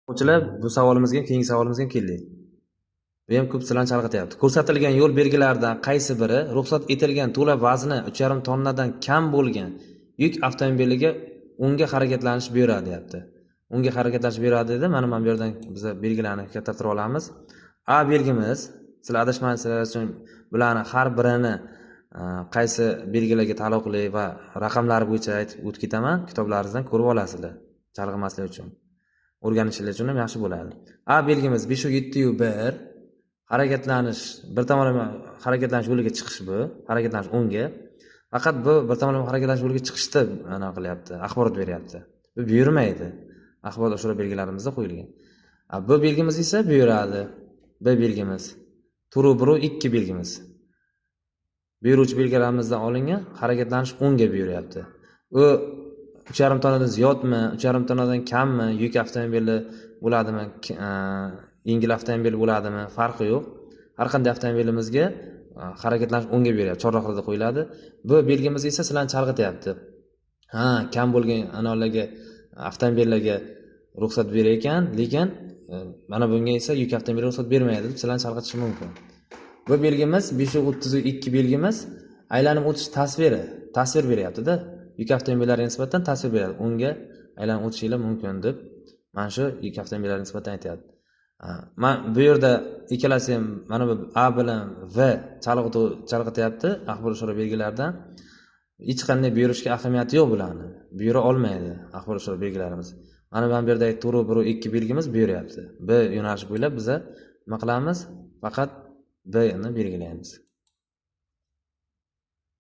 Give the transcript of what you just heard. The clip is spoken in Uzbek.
O'quvchilar, bu savolimizga, keyingi savolimizga ham keldik. Bu ham ko'p sizlarni chalg'ityapti. Ko'rsatilgan yo'l belgilaridan qaysi biri ruxsat etilgan to'la vazni 3,5 tonnadan kam bo'lgan yuk avtomobiliga unga harakatlanish buyuradi, deyapti. Unga harakatlanish buyuradi dedi. Mana bu yerdan biz belgilarni kattatirib olamiz. A belgimiz, sizlar adashmaysizlar uchun bularni har birini qaysi belgilarga taalluqli va raqamlari bo'yicha aytib o'tib ketaman. Kitoblaringizdan ko'rib olasizlar, chalg'imaslik uchun. O'rganishinglar uchun ham yaxshi bo'ladi. A belgimiz 5.7.1 harakatlanish, bir tomonlama harakatlanish yo'liga chiqish bu, harakatlanish o'ngga. Faqat bu bir tomonlama harakatlanish yo'liga chiqishda aniq qilyapti, axborot beryapti. Bu buyurmaydi. Axborot o'sha belgilarimizda qo'yilgan. Bu belgimiz esa buyuradi. B belgimiz. Turu 1 2 belgimiz. Buyuruvchi belgilarimizdan olingan harakatlanish o'ngga buyuryapti. U 3,5 tonnadan ziyodmi, 3,5 tonnadan kammi, yuk avtomobili bo'ladimi, yengil avtomobil bo'ladimi, farqi yo'q. Har qanday avtomobilimizga harakatlanish o'ngga beryapti, chorrahalarda qo'yiladi. Bu belgimiz esa sizlarni chalg'ityapti. Kam bo'lgan anolarga avtomobillarga ruxsat berar ekan, lekin mana bunga esa yuk avtomobilga ruxsat bermaydi deb sizlarni chalg'itishi mumkin. Bu belgimiz 5.32 belgimiz aylanib o'tish tasvir beryapti-da. Yuk avtomobillariga nisbatan ta'sir beradi. Unga aylanib o'tishinglar mumkin deb mana shu yuk avtomobillariga nisbatan aytayapti. Bu yerda ikkalasi ham mana bu A bilan V chalg'ityapti axborot ishora belgilaridan. Hech qanday buyurishga ahamiyati yo'q bularni. Buyura olmaydi axborot ishora belgilarimiz. Mana bu yerdagi turu 1 2 belgimiz buyuryapti. B yo'nalishi bo'ylab biz nima qilamiz? Faqat B ni belgilaymiz.